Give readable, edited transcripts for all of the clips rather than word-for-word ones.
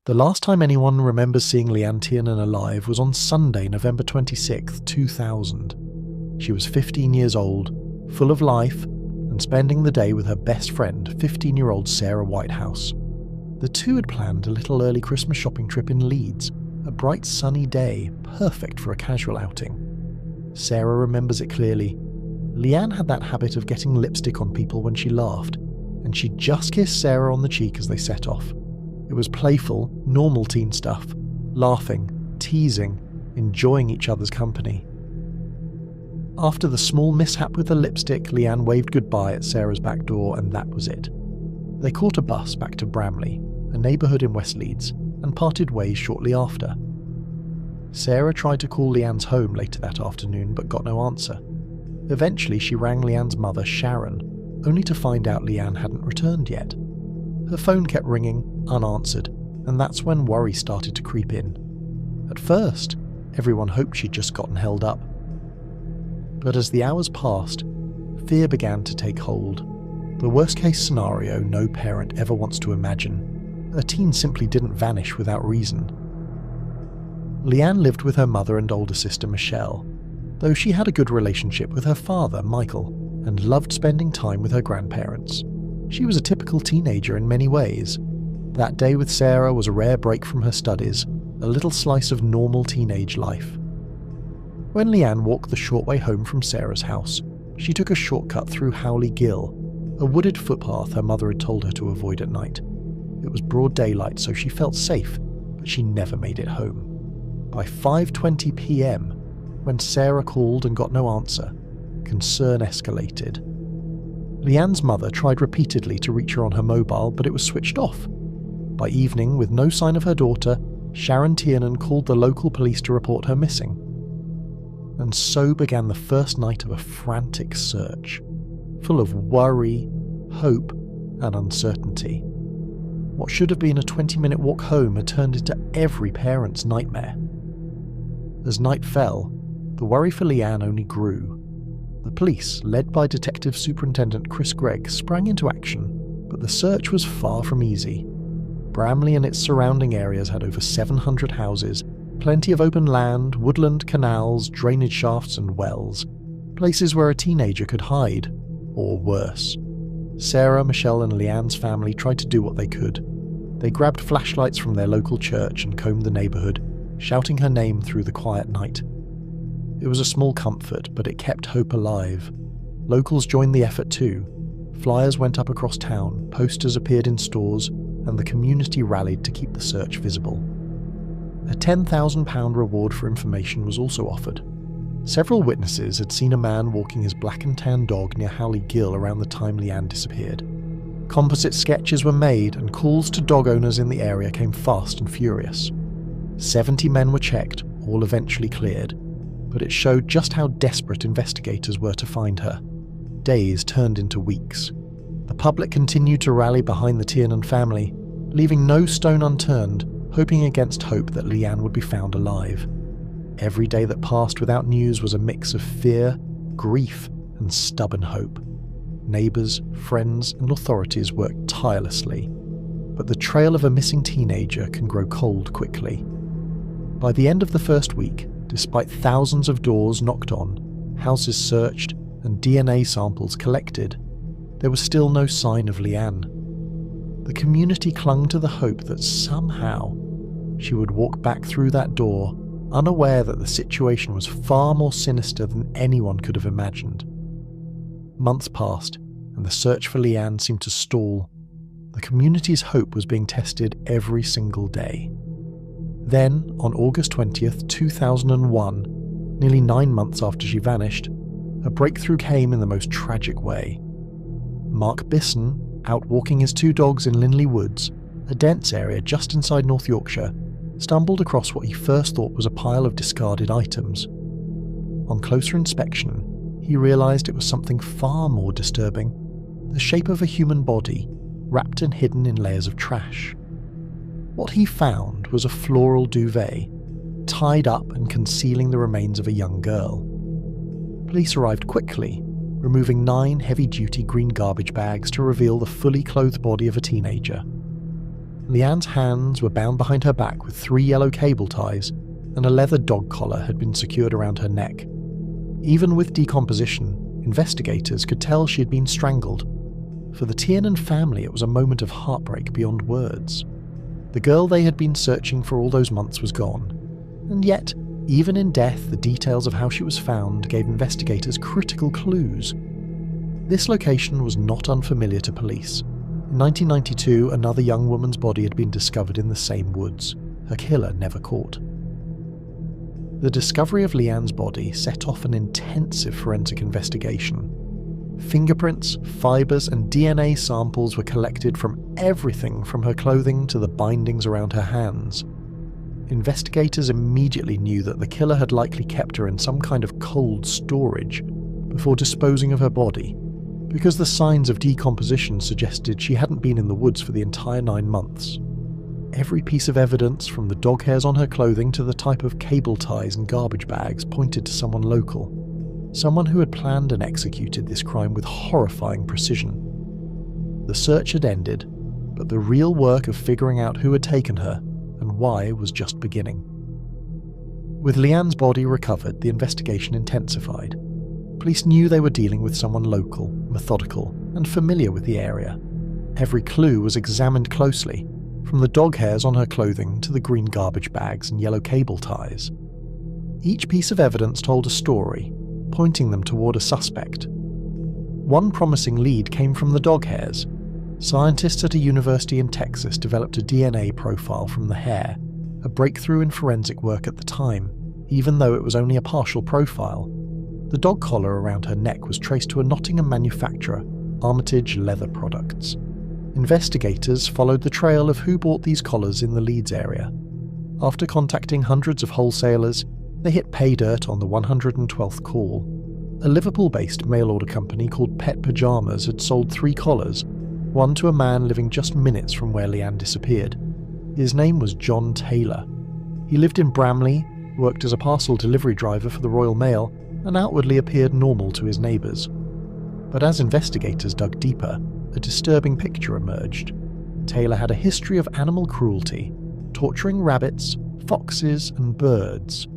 The last time anyone remembers seeing Leanne Tiernan alive was on Sunday, November 26, 2000. She was 15 years old, full of life, and spending the day with her best friend, 15-year-old Sarah Whitehouse. The two had planned a little early Christmas shopping trip in Leeds, a bright sunny day, perfect for a casual outing. Sarah remembers it clearly. Leanne had that habit of getting lipstick on people when she laughed, and she just kissed Sarah on the cheek as they set off. It was playful, normal teen stuff, laughing, teasing, enjoying each other's company. After the small mishap with the lipstick, Leanne waved goodbye at Sarah's back door, and that was it. They caught a bus back to Bramley, a neighbourhood in West Leeds, and parted ways shortly after. Sarah tried to call Leanne's home later that afternoon, but got no answer. Eventually she rang Leanne's mother, Sharon, only to find out Leanne hadn't returned yet. Her phone kept ringing, unanswered, and that's when worry started to creep in. At first, everyone hoped she'd just gotten held up. But as the hours passed, fear began to take hold. The worst-case scenario no parent ever wants to imagine. A teen simply didn't vanish without reason. Leanne lived with her mother and older sister Michelle, though she had a good relationship with her father, Michael, and loved spending time with her grandparents. She was a typical teenager in many ways. That day with Sarah was a rare break from her studies, a little slice of normal teenage life. When Leanne walked the short way home from Sarah's house, she took a shortcut through Howley Gill, a wooded footpath her mother had told her to avoid at night. It was broad daylight, so she felt safe, but she never made it home. By 5:20 p.m, when Sarah called and got no answer, concern escalated. Leanne's mother tried repeatedly to reach her on her mobile, but it was switched off. By evening, with no sign of her daughter, Sharon Tiernan called the local police to report her missing. And so began the first night of a frantic search, full of worry, hope, and uncertainty. What should have been a 20-minute walk home had turned into every parent's nightmare. As night fell, the worry for Leanne only grew. The police, led by Detective Superintendent Chris Gregg, sprang into action, but the search was far from easy. Bramley and its surrounding areas had over 700 houses, plenty of open land, woodland, canals, drainage shafts and wells, places where a teenager could hide, or worse. Sarah, Michelle and Leanne's family tried to do what they could. They grabbed flashlights from their local church and combed the neighbourhood, shouting her name through the quiet night. It was a small comfort, but it kept hope alive. Locals joined the effort too. Flyers went up across town, posters appeared in stores, and the community rallied to keep the search visible. A £10,000 reward for information was also offered. Several witnesses had seen a man walking his black and tan dog near Howley Gill around the time Leanne disappeared. Composite sketches were made, and calls to dog owners in the area came fast and furious. 70 men were checked, all eventually cleared, but it showed just how desperate investigators were to find her. Days turned into weeks. The public continued to rally behind the Tiernan family, leaving no stone unturned, hoping against hope that Leanne would be found alive. Every day that passed without news was a mix of fear, grief, and stubborn hope. Neighbours, friends, and authorities worked tirelessly, but the trail of a missing teenager can grow cold quickly. By the end of the first week, despite thousands of doors knocked on, houses searched, and DNA samples collected, there was still no sign of Leanne. The community clung to the hope that somehow she would walk back through that door, unaware that the situation was far more sinister than anyone could have imagined. Months passed, and the search for Leanne seemed to stall. The community's hope was being tested every single day. Then, on August 20th, 2001, nearly 9 months after she vanished, a breakthrough came in the most tragic way. Mark Bisson, out walking his 2 dogs in Linley Woods, a dense area just inside North Yorkshire, stumbled across what he first thought was a pile of discarded items. On closer inspection, he realised it was something far more disturbing: the shape of a human body, wrapped and hidden in layers of trash. What he found was a floral duvet, tied up and concealing the remains of a young girl. Police arrived quickly, removing 9 heavy-duty green garbage bags to reveal the fully clothed body of a teenager. Leanne's hands were bound behind her back with 3 yellow cable ties, and a leather dog collar had been secured around her neck. Even with decomposition, investigators could tell she had been strangled. For the Tiernan family, it was a moment of heartbreak beyond words. The girl they had been searching for all those months was gone. And yet, even in death, the details of how she was found gave investigators critical clues. This location was not unfamiliar to police. In 1992, another young woman's body had been discovered in the same woods, her killer never caught. The discovery of Leanne's body set off an intensive forensic investigation. Fingerprints, fibers, and DNA samples were collected from everything from her clothing to the bindings around her hands. Investigators immediately knew that the killer had likely kept her in some kind of cold storage before disposing of her body, because the signs of decomposition suggested she hadn't been in the woods for the entire 9 months. Every piece of evidence, from the dog hairs on her clothing to the type of cable ties and garbage bags, pointed to someone local. Someone who had planned and executed this crime with horrifying precision. The search had ended, but the real work of figuring out who had taken her and why was just beginning. With Leanne's body recovered, the investigation intensified. Police knew they were dealing with someone local, methodical, and familiar with the area. Every clue was examined closely, from the dog hairs on her clothing to the green garbage bags and yellow cable ties. Each piece of evidence told a story, pointing them toward a suspect. One promising lead came from the dog hairs. Scientists at a university in Texas developed a DNA profile from the hair, a breakthrough in forensic work at the time, even though it was only a partial profile. The dog collar around her neck was traced to a Nottingham manufacturer, Armitage Leather Products. Investigators followed the trail of who bought these collars in the Leeds area. After contacting hundreds of wholesalers, they hit pay dirt on the 112th call. A Liverpool-based mail-order company called Pet Pyjamas had sold 3 collars, one to a man living just minutes from where Leanne disappeared. His name was John Taylor. He lived in Bramley, worked as a parcel delivery driver for the Royal Mail, and outwardly appeared normal to his neighbours. But as investigators dug deeper, a disturbing picture emerged. Taylor had a history of animal cruelty, torturing rabbits, foxes, and birds.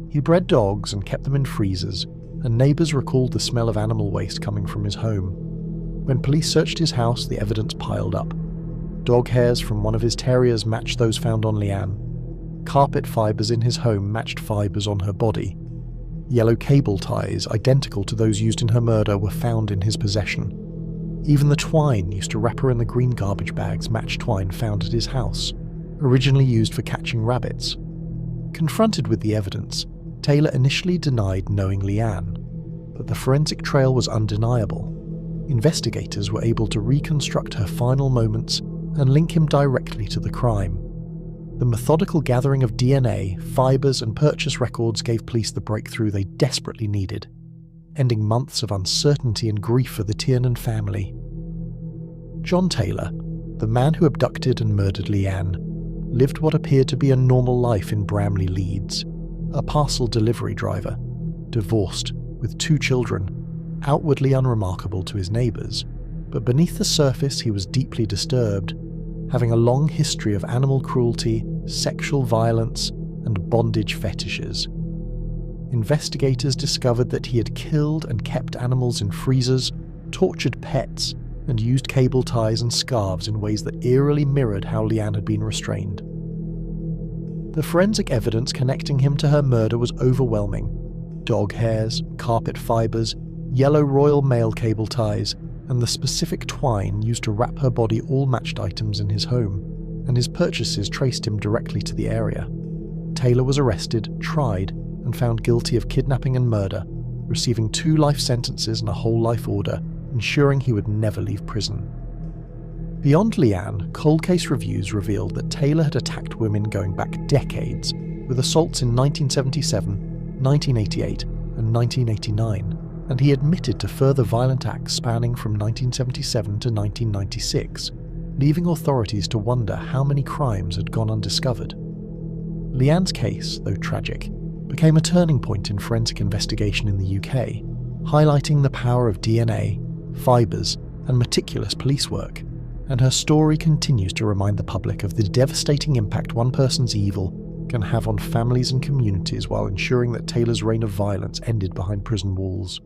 He bred dogs and kept them in freezers, and neighbours recalled the smell of animal waste coming from his home. When police searched his house, the evidence piled up. Dog hairs from one of his terriers matched those found on Leanne. Carpet fibres in his home matched fibres on her body. Yellow cable ties, identical to those used in her murder, were found in his possession. Even the twine used to wrap her in the green garbage bags matched twine found at his house, originally used for catching rabbits. Confronted with the evidence, Taylor initially denied knowing Leanne, but the forensic trail was undeniable. Investigators were able to reconstruct her final moments and link him directly to the crime. The methodical gathering of DNA, fibres, and purchase records gave police the breakthrough they desperately needed, ending months of uncertainty and grief for the Tiernan family. John Taylor, the man who abducted and murdered Leanne, lived what appeared to be a normal life in Bramley, Leeds. A parcel delivery driver, divorced, with 2 children, outwardly unremarkable to his neighbours, but beneath the surface he was deeply disturbed, having a long history of animal cruelty, sexual violence, and bondage fetishes. Investigators discovered that he had killed and kept animals in freezers, tortured pets, and used cable ties and scarves in ways that eerily mirrored how Leanne had been restrained. The forensic evidence connecting him to her murder was overwhelming. Dog hairs, carpet fibres, yellow Royal Mail cable ties, and the specific twine used to wrap her body all matched items in his home, and his purchases traced him directly to the area. Taylor was arrested, tried, and found guilty of kidnapping and murder, receiving 2 life sentences and a whole life order, ensuring he would never leave prison. Beyond Leanne, cold case reviews revealed that Taylor had attacked women going back decades, with assaults in 1977, 1988, and 1989, and he admitted to further violent acts spanning from 1977 to 1996, leaving authorities to wonder how many crimes had gone undiscovered. Leanne's case, though tragic, became a turning point in forensic investigation in the UK, highlighting the power of DNA, fibres, and meticulous police work, and her story continues to remind the public of the devastating impact one person's evil can have on families and communities while ensuring that Taylor's reign of violence ended behind prison walls.